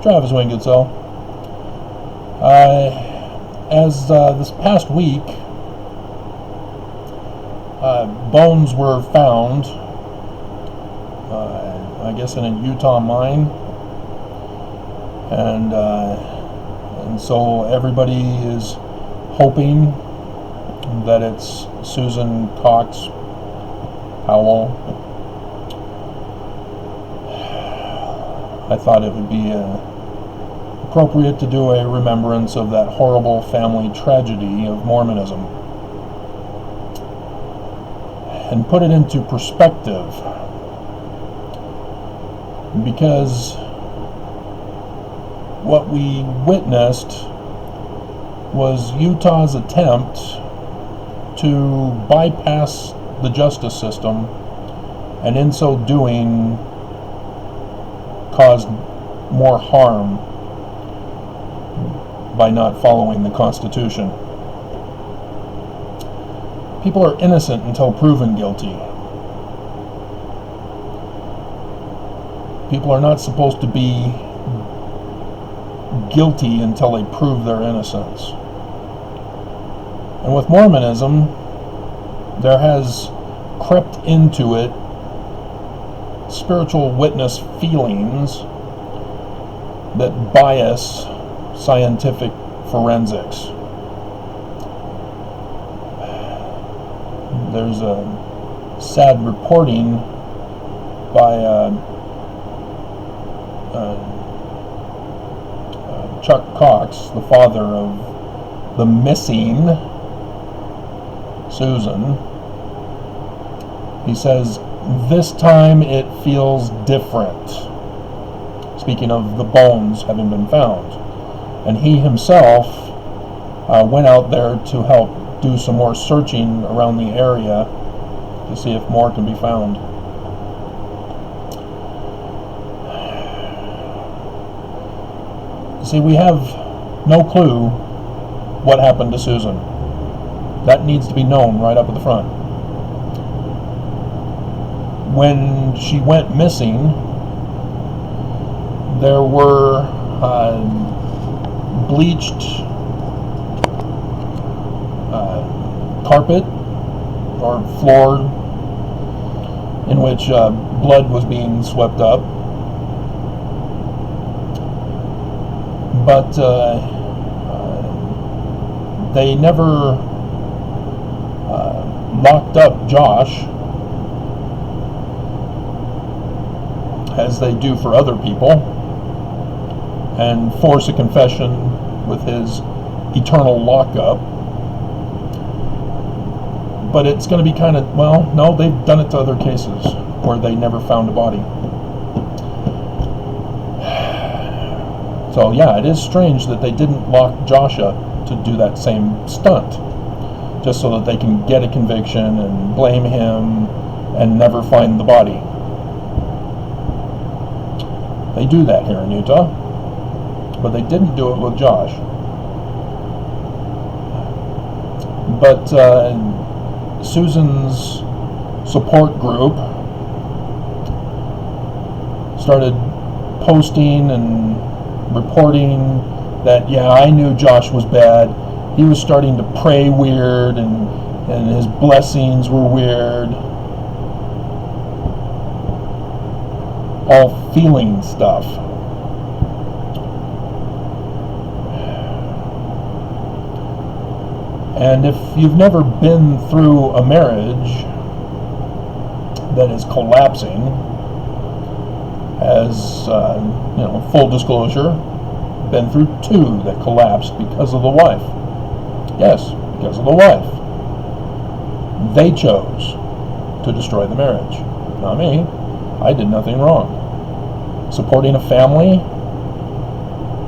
Travis Wingetzel. As this past week, bones were found, I guess in a Utah mine, and so everybody is hoping that it's Susan Cox Powell. I thought it would be appropriate to do a remembrance of that horrible family tragedy of Mormonism and put it into perspective, because what we witnessed was Utah's attempt to bypass the justice system, and in so doing caused more harm by not following the Constitution. People are innocent until proven guilty. People are not supposed to be guilty until they prove their innocence. And with Mormonism, there has crept into it spiritual witness feelings that bias scientific forensics. There's a sad reporting by Chuck Cox, the father of the missing Susan. He says, "This time it feels different," speaking of the bones having been found. And he himself went out there to help do some more searching around the area to see if more can be found. See, we have no clue what happened to Susan. That needs to be known right up at the front. When she went missing, there were bleached carpet or floor in which blood was being swept up, but they never locked up Josh as they do for other people and force a confession with his eternal lockup. But it's going to be kind of, well, no, they've done it to other cases where they never found a body. So yeah, it is strange that they didn't lock Josh up to do that same stunt, just so that they can get a conviction and blame him and never find the body. They do that here in Utah, but they didn't do it with Josh. But Susan's support group started posting and reporting that, yeah, I knew Josh was bad. He was starting to pray weird, and his blessings were weird. All feeling stuff. And if you've never been through a marriage that is collapsing, as full disclosure, been through two that collapsed because of the wife. Yes, because of the wife. They chose to destroy the marriage, not me. I did nothing wrong. Supporting a family,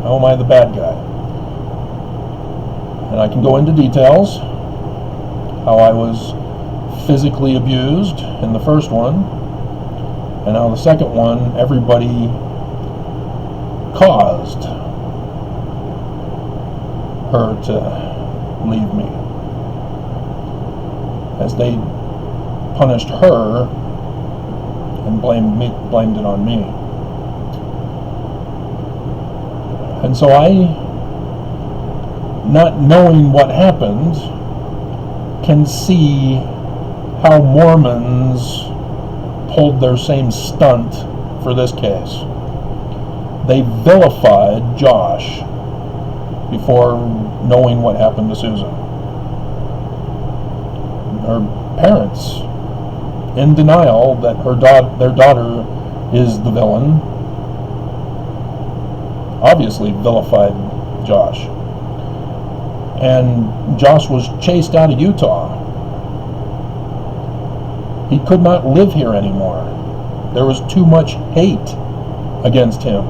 how am I the bad guy? And I can go into details how I was physically abused in the first one, and now the second one, everybody caused her to leave me, as they punished her and blamed it on me. And so I, not knowing what happened, can see how Mormons pulled their same stunt for this case. They vilified Josh before knowing what happened to Susan. Her parents, in denial that their daughter is the villain, obviously vilified Josh. And Josh was chased out of Utah. He could not live here anymore. There was too much hate against him.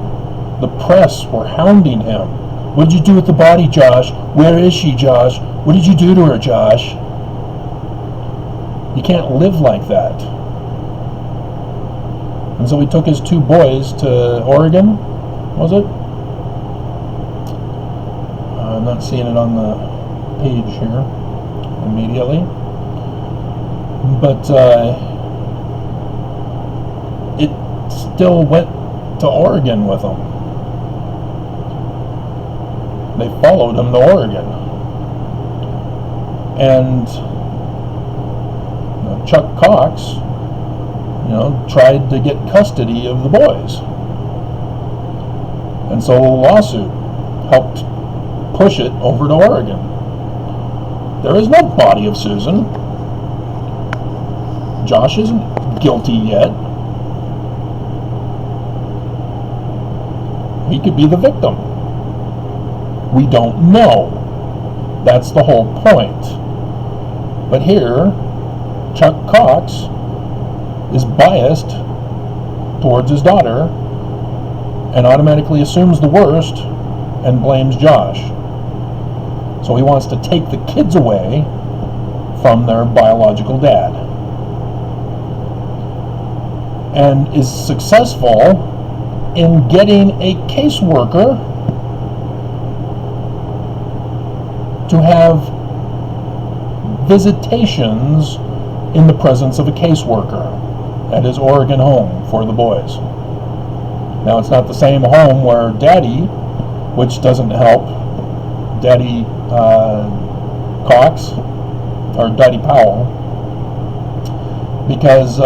The press were hounding him. What did you do with the body, Josh? Where is she, Josh? What did you do to her, Josh? You can't live like that. And so he took his 2 boys to Oregon, was it? I'm not seeing it on the page here immediately. But it still went to Oregon with him. They followed him to Oregon. And Chuck Cox, tried to get custody of the boys. And so the lawsuit helped push it over to Oregon. There is no body of Susan. Josh isn't guilty yet. He could be the victim. We don't know. That's the whole point. But here, Chuck Cox is biased towards his daughter and automatically assumes the worst and blames Josh. So he wants to take the kids away from their biological dad. And is successful in getting a caseworker to have visitations in the presence of a caseworker at his Oregon home for the boys. Now, it's not the same home where Daddy, which doesn't help, Daddy Cox, or Daddy Powell, because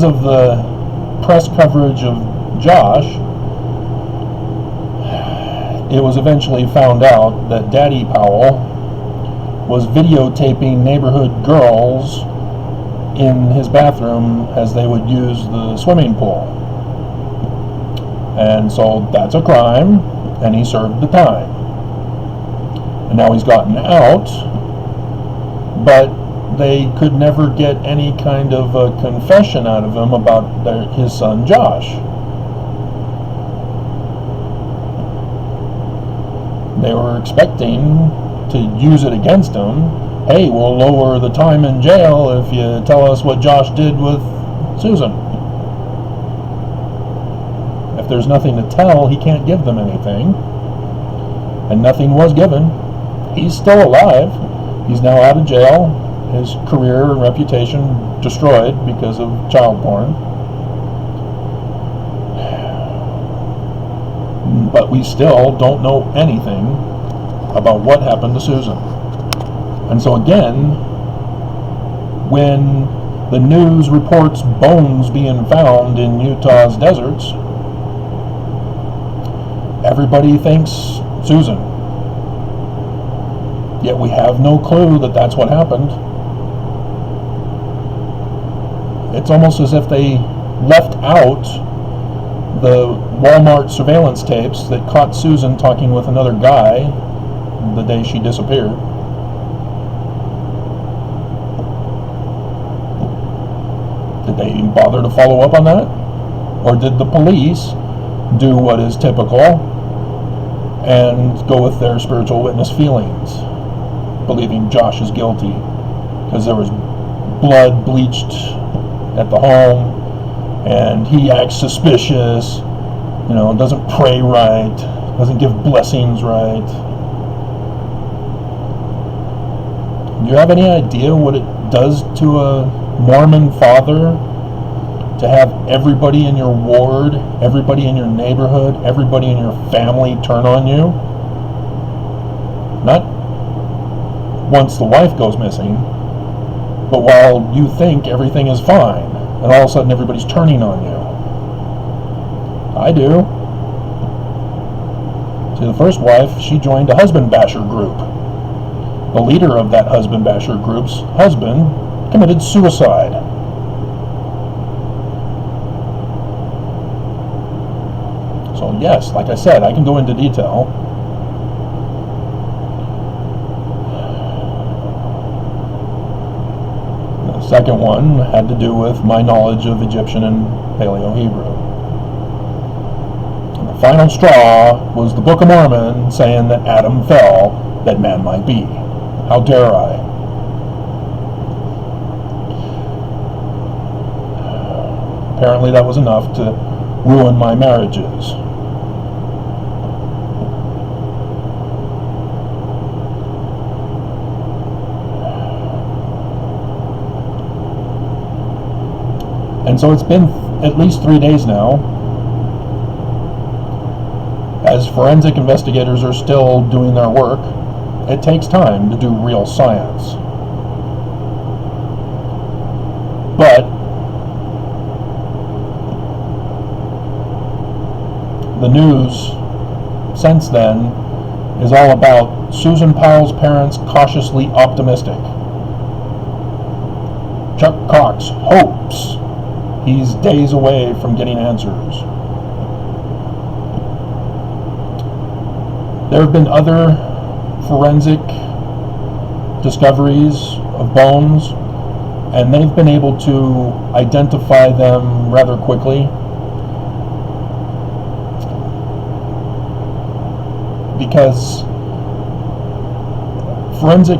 of the press coverage of Josh, it was eventually found out that Daddy Powell was videotaping neighborhood girls in his bathroom as they would use the swimming pool. And so that's a crime, and he served the time. And now he's gotten out, but they could never get any kind of a confession out of him about his son Josh. They were expecting to use it against him. Hey, we'll lower the time in jail if you tell us what Josh did with Susan. If there's nothing to tell, he can't give them anything. And nothing was given. He's still alive. He's now out of jail. His career and reputation destroyed because of child porn. But we still don't know anything about what happened to Susan. And so again, when the news reports bones being found in Utah's deserts, everybody thinks Susan. Yet we have no clue that that's what happened. It's almost as if they left out the Walmart surveillance tapes that caught Susan talking with another guy the day she disappeared. Did they even bother to follow up on that? Or did the police do what is typical and go with their spiritual witness feelings, believing Josh is guilty because there was blood bleached at the home and he acts suspicious, doesn't pray right, doesn't give blessings right? Do you have any idea what it does to a Mormon father to have everybody in your ward, everybody in your neighborhood, everybody in your family turn on you? Not once the wife goes missing, but while you think everything is fine, and all of a sudden everybody's turning on you. I do. See, the first wife, she joined a husband basher group. The leader of that husband basher group's husband committed suicide. So yes, like I said, I can go into detail. The second one had to do with my knowledge of Egyptian and Paleo-Hebrew. And the final straw was the Book of Mormon saying that Adam fell, that man might be. How dare I? Apparently that was enough to ruin my marriages. And so it's been at least 3 days now, as forensic investigators are still doing their work. It takes time to do real science. But the news since then is all about Susan Powell's parents cautiously optimistic. Chuck Cox hopes he's days away from getting answers. There have been other forensic discoveries of bones, and they've been able to identify them rather quickly. Because forensic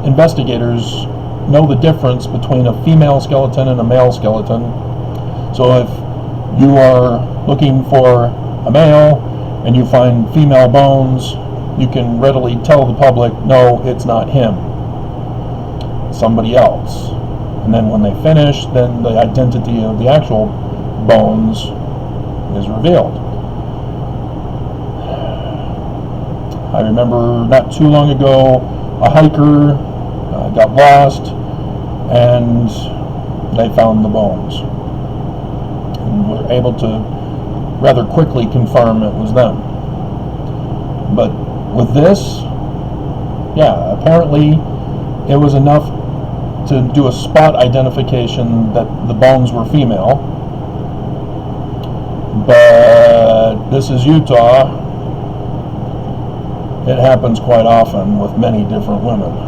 investigators know the difference between a female skeleton and a male skeleton. So if you are looking for a male and you find female bones, you can readily tell the public, no, it's not him, it's somebody else. And then when they finish, then the identity of the actual bones is revealed. I remember not too long ago, a hiker got lost, and they found the bones. And were able to rather quickly confirm it was them. But with this, yeah, apparently it was enough to do a spot identification that the bones were female. But this is Utah. It happens quite often with many different women.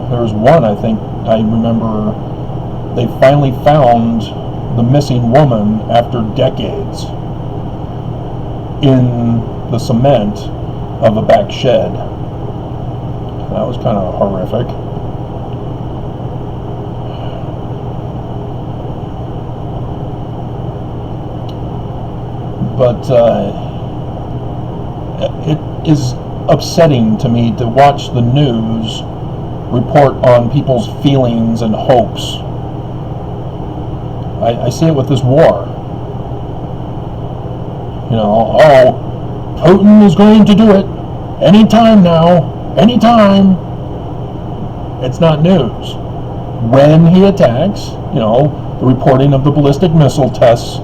There was one, I think, I remember, they finally found the missing woman after decades in the cement of a back shed. That was kind of horrific. But it is upsetting to me to watch the news report on people's feelings and hopes. I see it with this war. You know, oh, Putin is going to do it anytime now, anytime. It's not news. When he attacks, you know, the reporting of the ballistic missile tests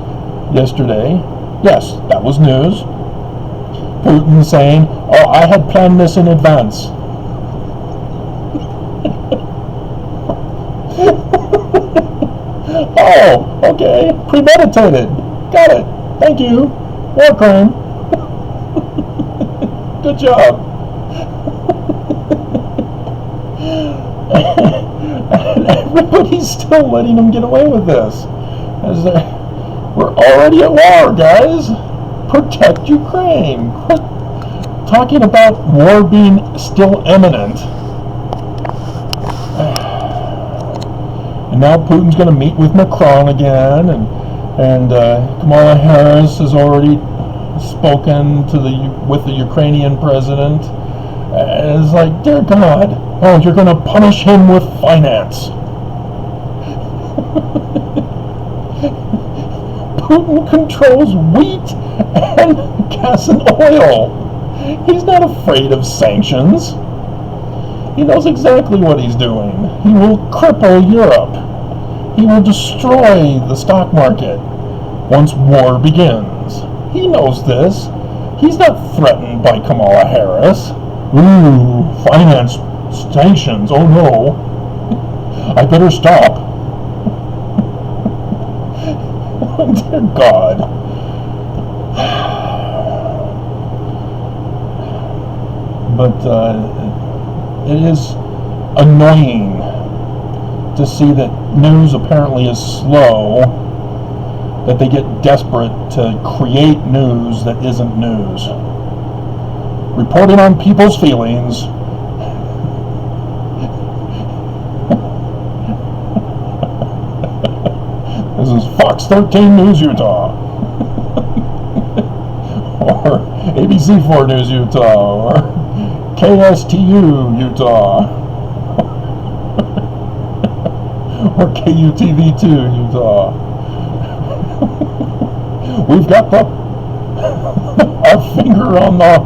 yesterday, yes, that was news. Putin saying, oh, I had planned this in advance. Oh, okay, premeditated. Got it. Thank you. War crime. Good job. And everybody's still letting him get away with this. We're already at war, guys. Protect Ukraine. Quit talking about war being still imminent. And now Putin's going to meet with Macron again, and Kamala Harris has already spoken with the Ukrainian president. And it's like, dear God, oh, you're going to punish him with finance. Putin controls wheat and gas and oil. He's not afraid of sanctions. He knows exactly what he's doing. He will cripple Europe. He will destroy the stock market once war begins. He knows this. He's not threatened by Kamala Harris. Ooh, finance sanctions. Oh no. I better stop. Dear God. But it is annoying to see that news apparently is slow, that they get desperate to create news that isn't news. Reporting on people's feelings. This is Fox 13 News Utah. Or ABC4 News Utah. Or KSTU Utah. Or KUTV2 Utah. We've got our finger on the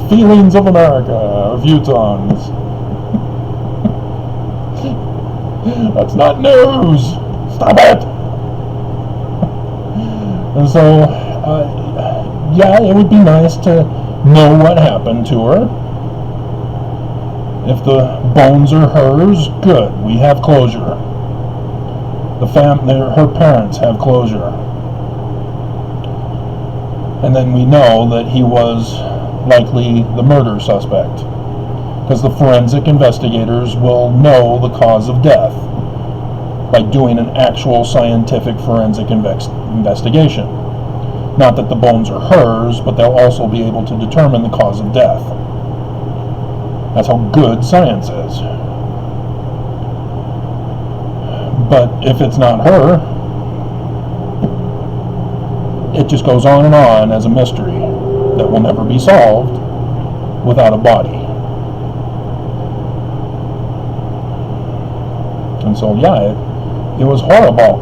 feelings of America, of Utahns. That's not news. Stop it. And so, yeah, it would be nice to know what happened to her. If the bones are hers, good. We have closure. Her parents have closure. And then we know that he was likely the murder suspect, because the forensic investigators will know the cause of death by doing an actual scientific forensic investigation. Not that the bones are hers, but they'll also be able to determine the cause of death. That's how good science is. But if it's not her, it just goes on and on as a mystery that will never be solved without a body. And so, yeah, it was horrible.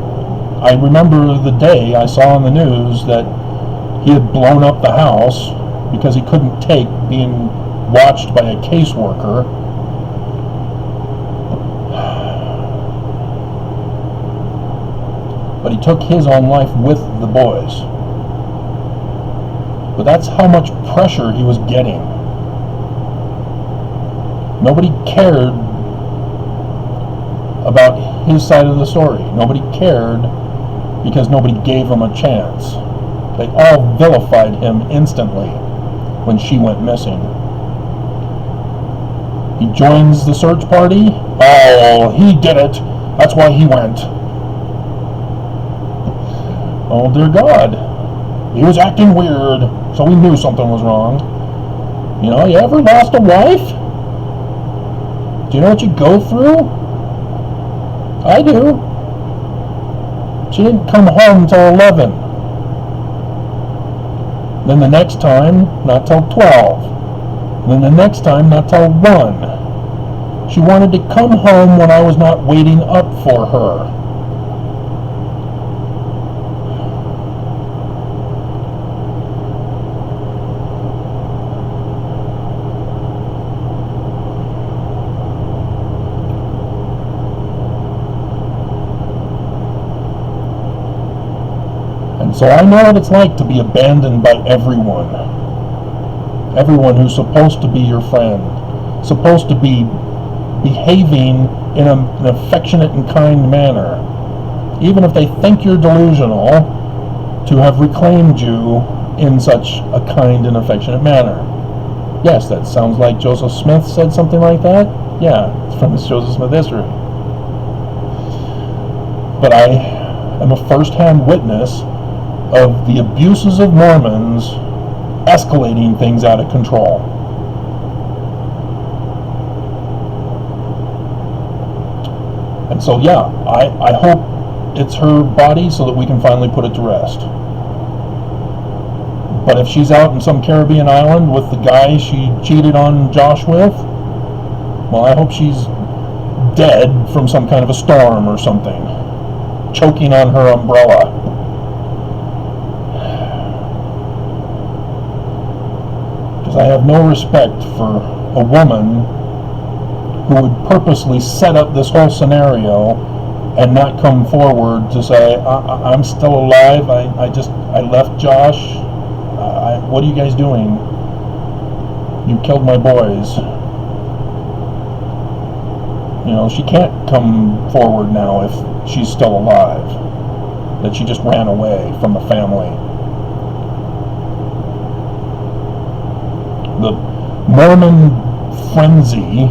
I remember the day I saw on the news that he had blown up the house because he couldn't take being watched by a caseworker. But he took his own life with the boys. But that's how much pressure he was getting. Nobody cared about his side of the story. Nobody cared because nobody gave him a chance. They all vilified him instantly when she went missing. He joins the search party. Oh, he did it. That's why he went. Oh, dear God. He was acting weird, so we knew something was wrong. You know, you ever lost a wife? Do you know what you go through? I do. She didn't come home till 11. Then the next time, not till 12. Then the next time, not till 1. She wanted to come home when I was not waiting up for her. So I know what it's like to be abandoned by everyone. Everyone who's supposed to be your friend, supposed to be behaving in an affectionate and kind manner, even if they think you're delusional, to have reclaimed you in such a kind and affectionate manner. Yes, that sounds like Joseph Smith said something like that. Yeah, it's from his Joseph Smith history. But I am a first-hand witness of the abuses of Mormons escalating things out of control. And so, yeah, I hope it's her body so that we can finally put it to rest. But if she's out in some Caribbean island with the guy she cheated on Josh with, well, I hope she's dead from some kind of a storm or something, choking on her umbrella. Because I have no respect for a woman who would purposely set up this whole scenario and not come forward to say, I'm still alive, I left Josh, what are you guys doing? You killed my boys. You know, she can't come forward now if she's still alive, that she just ran away from the family. The Mormon frenzy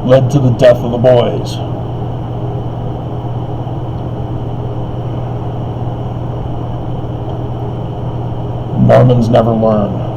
led to the death of the boys. Mormons never learn.